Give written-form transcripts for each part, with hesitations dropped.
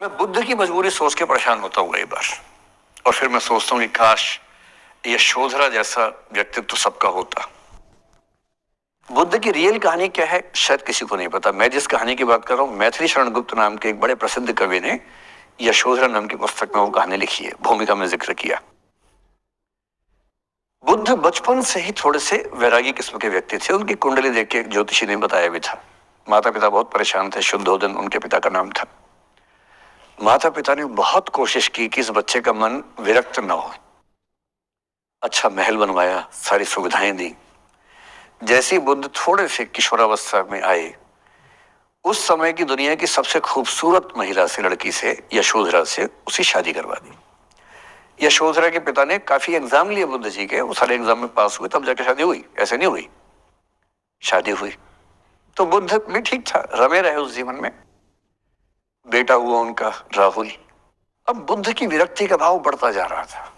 मैं बुद्ध की मजबूरी सोच के परेशान होता हूँ कई बार। और फिर मैं सोचता हूँ कि काश यशोधरा जैसा व्यक्तित्व तो सबका होता। बुद्ध की रियल कहानी क्या है शायद किसी को नहीं पता। मैं जिस कहानी की बात कर रहा हूँ, मैथिली शरण गुप्त नाम के एक बड़े प्रसिद्ध कवि ने यशोधरा नाम की पुस्तक में वो कहानी लिखी है। भूमिका में जिक्र किया। बुद्ध बचपन से ही थोड़े से वैरागी किस्म के व्यक्ति थे। उनकी कुंडली देख के ज्योतिषी ने बताया भी था। माता पिता बहुत परेशान थे। शुद्धोदन उनके पिता का नाम था। माता पिता ने बहुत कोशिश की कि इस बच्चे का मन विरक्त न हो। अच्छा महल बनवाया, सारी सुविधाएं दी। जैसे बुद्ध थोड़े से किशोरावस्था में आए, उस समय की दुनिया की सबसे खूबसूरत महिला से, लड़की से, यशोधरा से उसकी शादी करवा दी। यशोधरा के पिता ने काफी एग्जाम लिए बुद्ध जी के, वो सारे एग्जाम में पास हुए तब जाके शादी हुई, ऐसे नहीं हुई। शादी हुई तो बुद्ध भी ठीक था, रमे रहे उस जीवन में। बेटा हुआ उनका राहुल। अब बुद्ध की विरक्ति का भाव बढ़ता जा रहा था।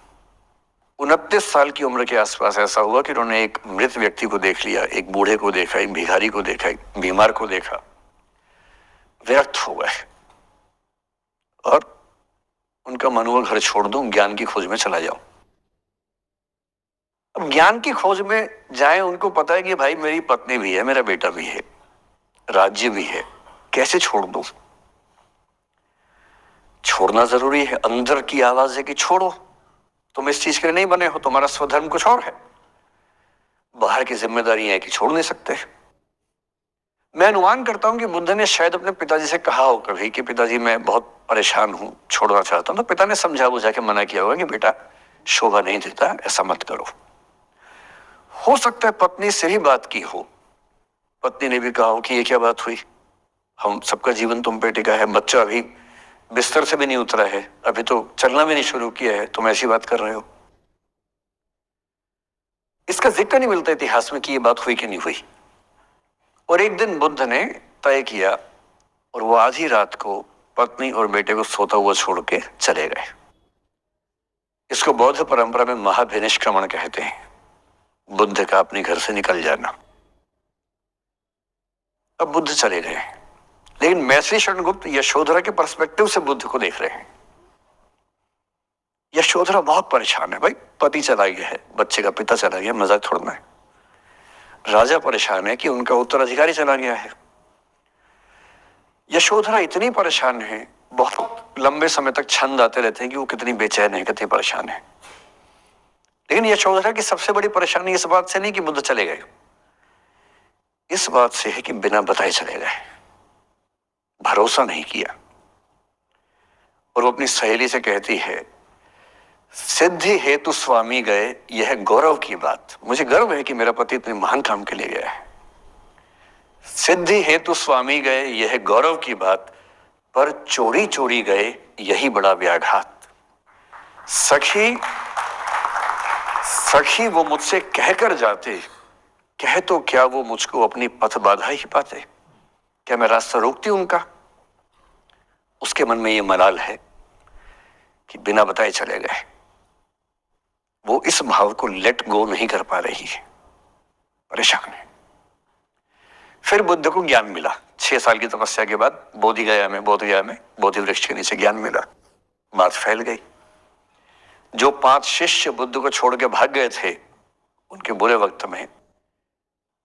29 साल की उम्र के आसपास ऐसा हुआ कि उन्होंने एक मृत व्यक्ति को देख लिया, एक बूढ़े को देखा, एक भिखारी को देखा, एक बीमार को देखा। विरक्त हो गए और उनका मन हुआ घर छोड़ दूं, ज्ञान की खोज में चला जाऊं। अब ज्ञान की खोज में जाए, उनको पता है कि भाई मेरी पत्नी भी है, मेरा बेटा भी है, राज्य भी है, कैसे छोड़ दूं। छोड़ना जरूरी है। अंदर की आवाज है कि छोड़ो, तुम इस चीज के लिए नहीं बने हो, तुम्हारा स्वधर्म कुछ और है। बाहर की जिम्मेदारी है कि छोड़ नहीं सकते। मैं अनुमान करता हूं कि बुद्ध ने शायद अपने पिताजी से कहा हो कभी कि पिताजी मैं बहुत परेशान हूं, छोड़ना चाहता हूं। तो पिता ने समझा बुझा के मना किया होगा कि बेटा शोभा नहीं देता, ऐसा मत करो। हो सकता है पत्नी से ही बात की हो। पत्नी ने भी कहा हो कि ये क्या बात हुई, हम सबका जीवन तुम पे टिका है, बच्चा अभी बिस्तर से भी नहीं उतरा है, अभी तो चलना भी नहीं शुरू किया है, तुम ऐसी बात कर रहे हो। इसका जिक्र नहीं मिलता इतिहास में कि ये बात हुई कि नहीं हुई। और एक दिन बुद्ध ने तय किया और वो आधी रात को पत्नी और बेटे को सोता हुआ छोड़ के चले गए। इसको बौद्ध परंपरा में महाभिनिष्क्रमण कहते हैं, बुद्ध का अपने घर से निकल जाना। अब बुद्ध चले गए, लेकिन मैथिली शरण गुप्त यशोधरा के पर्सपेक्टिव से बुद्ध को देख रहे हैं। यशोधरा बहुत परेशान है। भाई पति चला गया है, बच्चे का पिता चला गया, मजाक छोड़ना है। राजा परेशान है कि उनका उत्तराधिकारी चला गया है। यशोधरा इतनी परेशान है, बहुत लंबे समय तक छंद आते रहते हैं कि वो कितनी बेचैन है, कितनी परेशान है। लेकिन यशोधरा की सबसे बड़ी परेशानी इस बात से नहीं कि बुद्ध चले गए, इस बात से है कि बिना बताए चले गए, भरोसा नहीं किया। और वो अपनी सहेली से कहती है, सिद्धि हेतु स्वामी गए, यह गौरव की बात। मुझे गर्व है कि मेरा पति इतने महान काम के लिए गया है। सिद्धि हेतु स्वामी गए, यह गौरव की बात, पर चोरी चोरी गए, यही बड़ा व्याघात। सखी सखी वो मुझसे कहकर जाते, कह तो क्या वो मुझको अपनी पथ बाधा ही पाते। क्या मैं रास्ता रोकती उनका? उसके मन में ये मलाल है कि बिना बताए चले गए। वो इस भाव को लेट गो नहीं कर पा रही है, परेशान है। फिर बुद्ध को ज्ञान मिला। 6 साल की तपस्या के बाद बोधगया में बोधि वृक्ष के नीचे ज्ञान मिला। बात फैल गई। जो 5 शिष्य बुद्ध को छोड़ के भाग गए थे उनके बुरे वक्त में,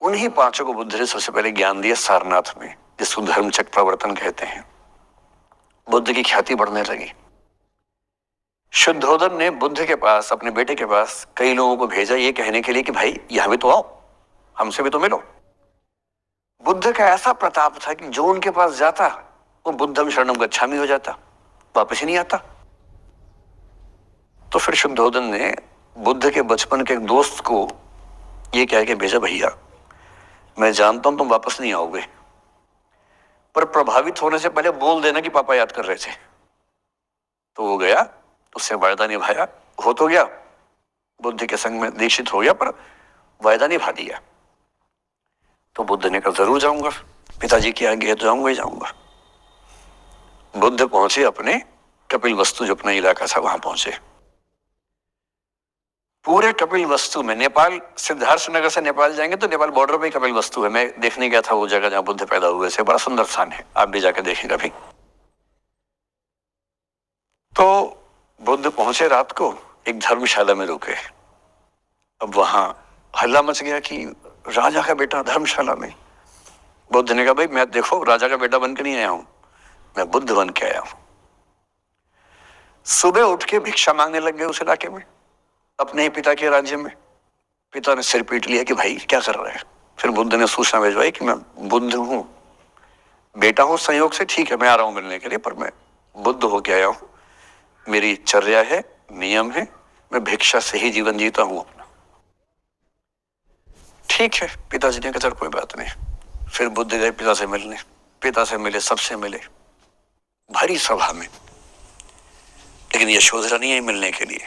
उन्हीं 5 को बुद्ध ने सबसे पहले ज्ञान दिया सारनाथ में, जिसको धर्मचक्र प्रवर्तन कहते हैं। बुद्ध की ख्याति बढ़ने लगी। शुद्धोदन ने बुद्ध के पास, अपने बेटे के पास कई लोगों को भेजा ये कहने के लिए कि भाई यहां भी तो आओ, हमसे भी तो मिलो। बुद्ध का ऐसा प्रताप था कि जो उनके पास जाता वो बुद्धम शरणम गच्छामि हो जाता, वापस ही नहीं आता। तो फिर शुद्धोदन ने बुद्ध के बचपन के एक दोस्त को ये कह के भेजा, भैया मैं जानता हूं तुम वापस नहीं आओगे, पर प्रभावित होने से पहले बोल देना कि पापा याद कर रहे थे। तो वो गया, उससे वायदा निभाया, हो तो गया, बुद्ध के संग में दीक्षित हो गया, पर वायदा निभा दिया। तो बुद्ध ने कहा जरूर जाऊंगा, पिताजी की आज्ञा है तो जाऊंगा ही जाऊंगा। बुद्ध पहुंचे अपने कपिल वस्तु, जो अपना इलाका था, वहां पहुंचे। पूरे कपिल वस्तु में, नेपाल सिद्धार्थ नगर से नेपाल जाएंगे तो नेपाल बॉर्डर पे कपिल वस्तु है। मैं देखने गया था वो जगह जहां बुद्ध पैदा हुए थे, बड़ा सुंदर स्थान है, आप भी जाकर देखें कभी। तो बुद्ध पहुंचे रात को, एक धर्मशाला में रुके। अब वहां हल्ला मच गया कि राजा का बेटा धर्मशाला में। बुद्ध ने कहा, भाई मैं देखो राजा का बेटा बन के नहीं आया हूं, मैं बुद्ध बन के आया हूं। सुबह उठ के भिक्षा मांगने लग गए उस इलाके में, अपने ही पिता के राज्य में। पिता ने सिर पीट लिया कि भाई क्या कर रहे हैं। फिर बुद्ध ने सूचना भिजवाई कि मैं बुद्ध हूं, बेटा हूं संयोग से, ठीक है मैं आ रहा हूं मिलने के लिए, पर मैं बुद्ध होके आया हूं, मेरी चर्या है, नियम है, मैं भिक्षा से ही जीवन जीता हूं अपना। ठीक है, पिताजी ने कहा चल कोई बात नहीं। फिर बुद्ध गए पिता से मिलने, पिता से मिले, सबसे मिले भारी सभा में, लेकिन यशोधरा नहीं आई मिलने के लिए,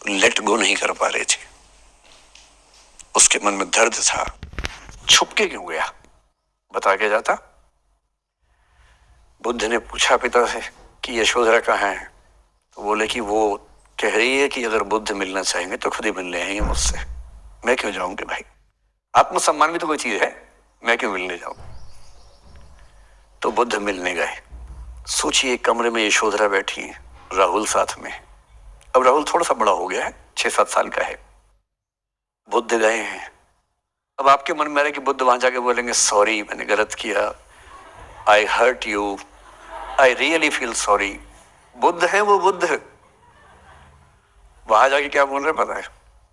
लेट गो नहीं कर पा रहे थे। उसके मन में दर्द था, छुप के क्यों गया, बता के जाता। बुद्ध ने पूछा पिता से कि यशोधरा कहाँ है, तो बोले कि वो कह रही है कि अगर बुद्ध मिलना चाहेंगे तो खुद ही मिलने आएंगे मुझसे, मैं क्यों जाऊंगी भाई, आत्मसम्मान भी तो कोई चीज है, मैं क्यों मिलने जाऊं। तो बुद्ध मिलने गए। सोचिए कमरे में यशोधरा बैठी है, राहुल साथ में। अब राहुल थोड़ा सा बड़ा हो गया है, 6-7 साल का है। बुद्ध गए हैं। अब आपके मन में आ रहा है कि बुद्ध वहां जाके बोलेंगे सॉरी मैंने गलत किया, I hurt you, I really feel sorry. Buddha है वो, बुद्ध है। वहां जाके क्या बोल रहे पता है,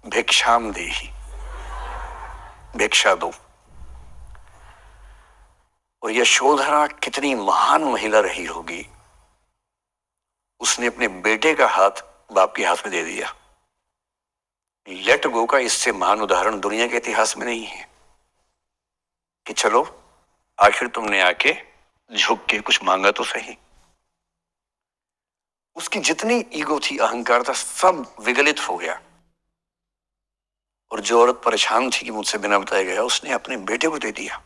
भिक्षाम देहि, भिक्षा दो। और यशोधरा कितनी महान महिला रही होगी, उसने अपने बेटे का हाथ बाप के हाथ में दे दिया। लेट गो का इससे महान उदाहरण दुनिया के इतिहास में नहीं है कि चलो आखिर तुमने आके झुक के कुछ मांगा तो सही। उसकी जितनी ईगो थी, अहंकार था, सब विगलित हो गया। और जो औरत परेशान थी कि मुझसे बिना बताए गया, उसने अपने बेटे को दे दिया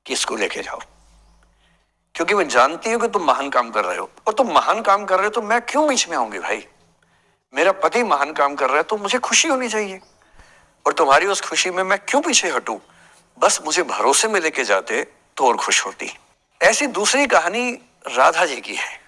कि इसको लेके जाओ, क्योंकि मैं जानती हूं कि तुम महान काम कर रहे हो, और तुम महान काम कर रहे हो तो मैं क्यों बीच में आऊंगी भाई। मेरा पति महान काम कर रहा है तो मुझे खुशी होनी चाहिए, और तुम्हारी उस खुशी में मैं क्यों पीछे हटूं। बस मुझे भरोसे में लेके जाते तो और खुश होती। ऐसी दूसरी कहानी राधा जी की है।